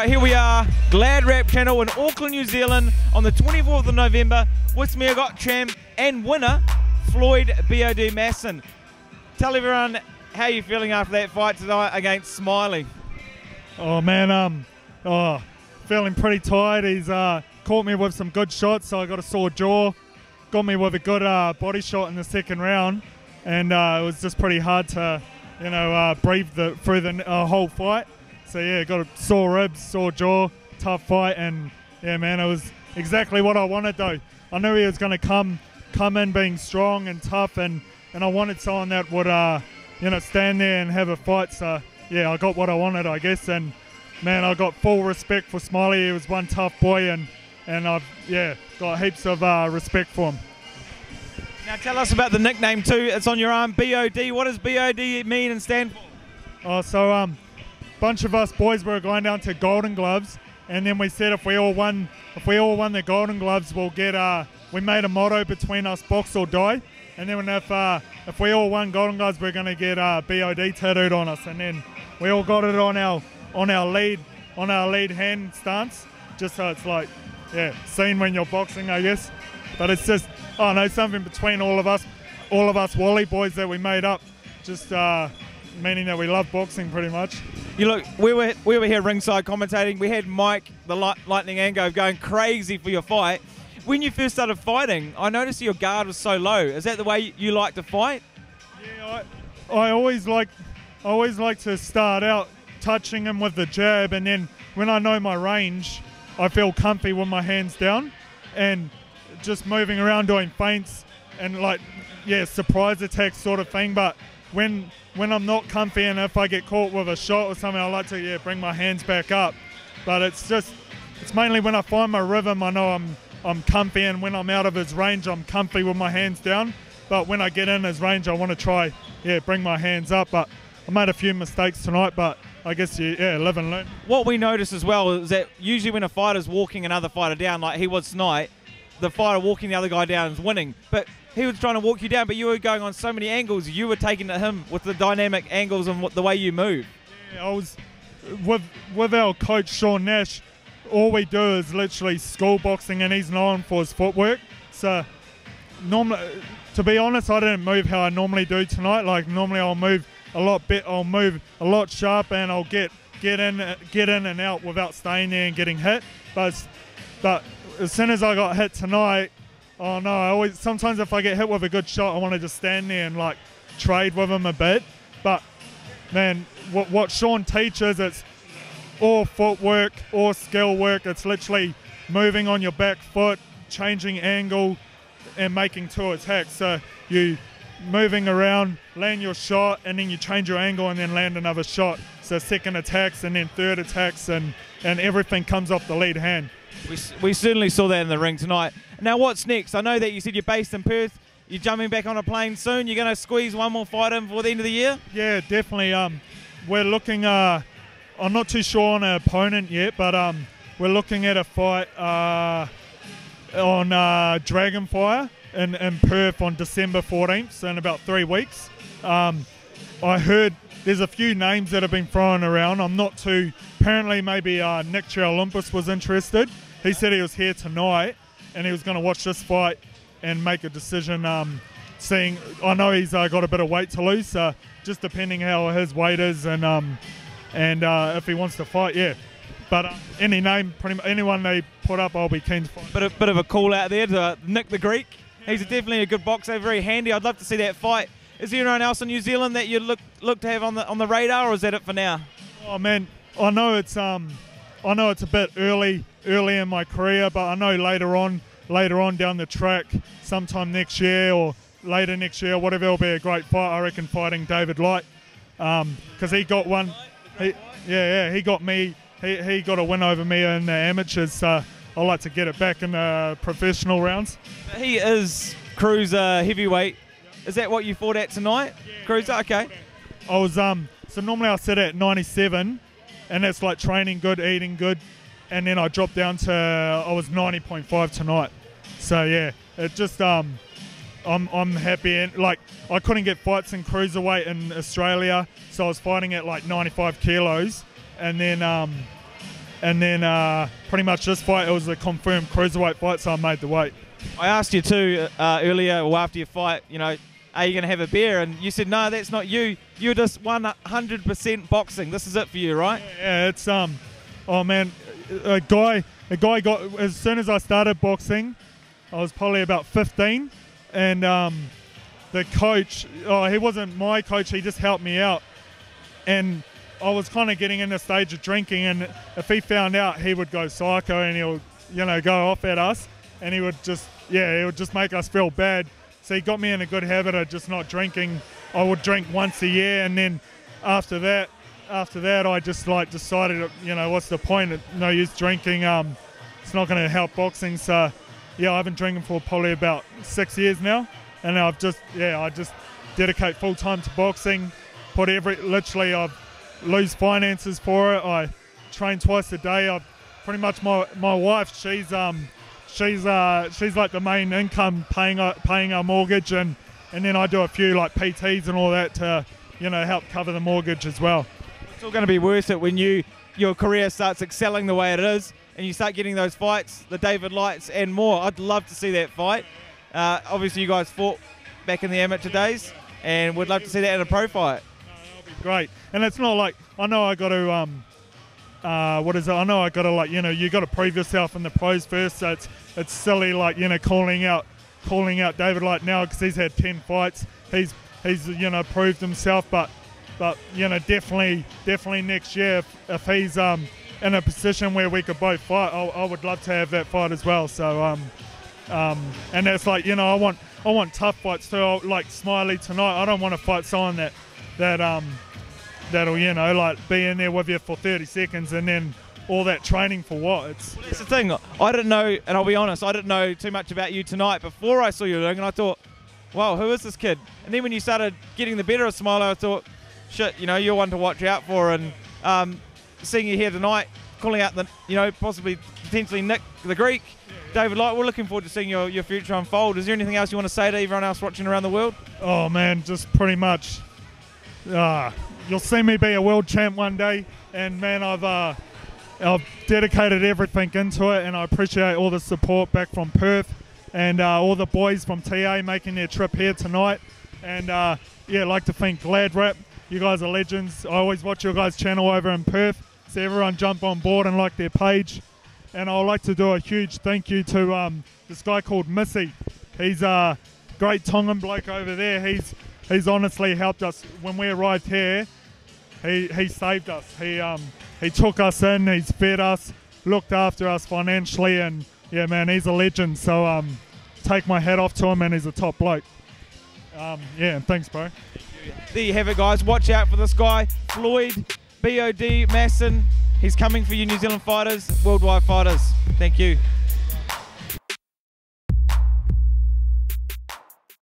Here we are, GladrapChannel in Auckland, New Zealand on the 24th of November. With me I got champ and winner, Floyd Masson. Tell everyone how you're feeling after that fight tonight against Smiley. Oh man, feeling pretty tired. He's caught me with some good shots, so I got a sore jaw. Got me with a good body shot in the second round, and it was just pretty hard to, breathe through the whole fight. So yeah, got a sore ribs, sore jaw, tough fight, and yeah, man, it was exactly what I wanted though. I knew he was going to come in being strong and tough, and I wanted someone that would, stand there and have a fight. So yeah, I got what I wanted, I guess, and man, I got full respect for Smiley. He was one tough boy, and I've got heaps of respect for him. Now tell us about the nickname too. It's on your arm, BOD. What does BOD mean and stand for? Bunch of us boys were going down to Golden Gloves, and then we said if we all won the Golden Gloves, we'll get we made a motto between us: box or die. And then if we all won Golden Gloves, we're gonna get BOD tattooed on us. And then we all got it on our lead hand stance, just so it's like, yeah, seen when you're boxing, I guess. But it's just, something between all of us Wally boys that we made up, just meaning that we love boxing pretty much. You look, we were here ringside commentating. We had Mike, the Lightning Ango, going crazy for your fight. When you first started fighting, I noticed your guard was so low. Is that the way you like to fight? Yeah, I always like to start out touching him with the jab, and then when I know my range, I feel comfy with my hands down and just moving around doing feints and surprise attacks sort of thing. But when I'm not comfy, and if I get caught with a shot or something, I like to bring my hands back up. But it's mainly when I find my rhythm, I know I'm comfy, and when I'm out of his range, I'm comfy with my hands down. But when I get in his range, I want to try bring my hands up. But I made a few mistakes tonight, but I guess live and learn. What we notice as well is that usually when a fighter's walking another fighter down, like he was tonight, the fighter walking the other guy down is winning. But he was trying to walk you down, but you were going on so many angles. You were taking to him with the dynamic angles and the way you move. Yeah, I was with our coach Sean Nash. All we do is literally school boxing, and he's known for his footwork. So normally, to be honest, I didn't move how I normally do tonight. Like normally, I'll move a lot sharper, and I'll get in and out without staying there and getting hit. But as soon as I got hit tonight, sometimes if I get hit with a good shot, I want to just stand there and trade with him a bit. But man, what Sean teaches, it's all footwork, all skill work. It's literally moving on your back foot, changing angle, and making two attacks. So you moving around, land your shot, and then you change your angle and then land another shot. So second attacks and then third attacks, and everything comes off the lead hand. We certainly saw that in the ring tonight. Now what's next? I know that you said you're based in Perth. You're jumping back on a plane soon. You're going to squeeze one more fight in before the end of the year? Yeah, definitely. We're looking, I'm not too sure on an opponent yet, but we're looking at a fight on Dragonfire in Perth on December 14th, so in about 3 weeks. I heard there's a few names that have been thrown around. I'm not too, apparently maybe Nick Olympus was interested. He said he was here tonight and he was going to watch this fight and make a decision, I know he's got a bit of weight to lose, so just depending how his weight is and if he wants to fight, yeah. But any name, anyone they put up, I'll be keen to fight. Bit of a call out there to Nick the Greek. He's definitely a good boxer, very handy. I'd love to see that fight. Is there anyone else in New Zealand that you look to have on the radar, or is that it for now? Oh man, I know it's a bit early in my career, but I know later on down the track, sometime next year or later next year, whatever, it'll be a great fight. I reckon fighting David Light, because he got one. He got me. He got a win over me in the amateurs. So I like to get it back in the professional rounds. He is cruiser heavyweight. Is that what you fought at tonight? Yeah, cruiser, okay. I was so normally I sit at 97, and that's like training good, eating good, and then I dropped down to I was 90.5 tonight. So yeah, it just I'm happy, and I couldn't get fights in cruiserweight in Australia, so I was fighting at 95 kilos, and then and then pretty much this fight, it was a confirmed cruiserweight fight, so I made the weight. I asked you too earlier, or after your fight, you know, are you going to have a beer? And you said, no, that's not you. You're just 100% boxing. This is it for you, right? Yeah, it's oh man, a guy got, as soon as I started boxing, I was probably about 15, and the coach, he wasn't my coach, he just helped me out, and I was kind of getting in the stage of drinking, and if he found out, he would go psycho and he'll, you know, go off at us, and he would just make us feel bad. So he got me in a good habit of just not drinking. I would drink once a year, and then after that I just like decided, you know, what's the point? No use drinking. It's not going to help boxing. So yeah, I've been drinking for probably about 6 years now, and I just dedicate full time to boxing. Literally I lose finances for it. I train twice a day. I pretty much my wife, she's like the main income, paying our mortgage, and then I do a few like PTs and all that to, you know, help cover the mortgage as well. It's all going to be worth it when your career starts excelling the way it is, and you start getting those fights, the David Lights and more. I'd love to see that fight. Obviously, you guys fought back in the amateur days, and we'd love to see that in a pro fight. That'll be great. And it's not like, I know I got to I know I got to, like, you know, you got to prove yourself in the pros first. So it's silly, like, you know, calling out David Light now because he's had 10 fights. He's you know, proved himself, but you know, definitely next year if he's in a position where we could both fight, I would love to have that fight as well. So and it's like, you know, I want tough fights too. Like Smiley tonight, I don't want to fight someone that'll, you know, like be in there with you for 30 seconds and then all that training for what? Well, that's the thing. I didn't know, and I'll be honest, I didn't know too much about you tonight before I saw you ring, and I thought, wow, who is this kid? And then when you started getting the better of Smiley, I thought, shit, you know, you're one to watch out for. And seeing you here tonight, calling out the, you know, possibly potentially Nick the Greek, David Light, we're looking forward to seeing your future unfold. Is there anything else you want to say to everyone else watching around the world? Oh man, just pretty much, you'll see me be a world champ one day, and man, I've dedicated everything into it, and I appreciate all the support back from Perth and all the boys from TA making their trip here tonight. And yeah, I'd like to thank Gladrap. You guys are legends. I always watch your guys' channel over in Perth, so everyone jump on board and like their page. And I'd like to do a huge thank you to this guy called Missy. He's a great Tongan bloke over there. He's honestly helped us when we arrived here. He saved us. He took us in, he's fed us, looked after us financially, and yeah, man, he's a legend. So take my hat off to him, and he's a top bloke. Yeah, thanks, bro. There you have it, guys. Watch out for this guy, Floyd Masson. He's coming for you, New Zealand fighters, worldwide fighters. Thank you.